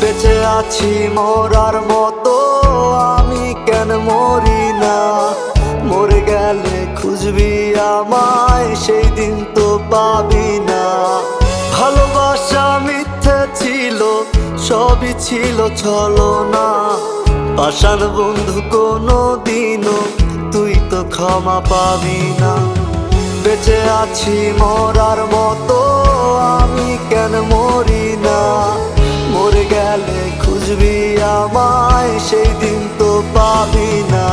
বেঁচে আছি মরার মতো, আমি কেন মরি না? মরে গেলে খুঁজবি আমায়, সেই দিন তো পাবি না। ভালোবাসা মিথ্যে ছিল, সবই ছিল ছলনা। পাষাণ বন্ধু কোনো দিনও তুই তো ক্ষমা পাবি না। বেঁচে আছি মরার মতো, আমি কেন মরি না? মরে গেলে খুঁজবি আমায়, সেই দিন তো পাবি না।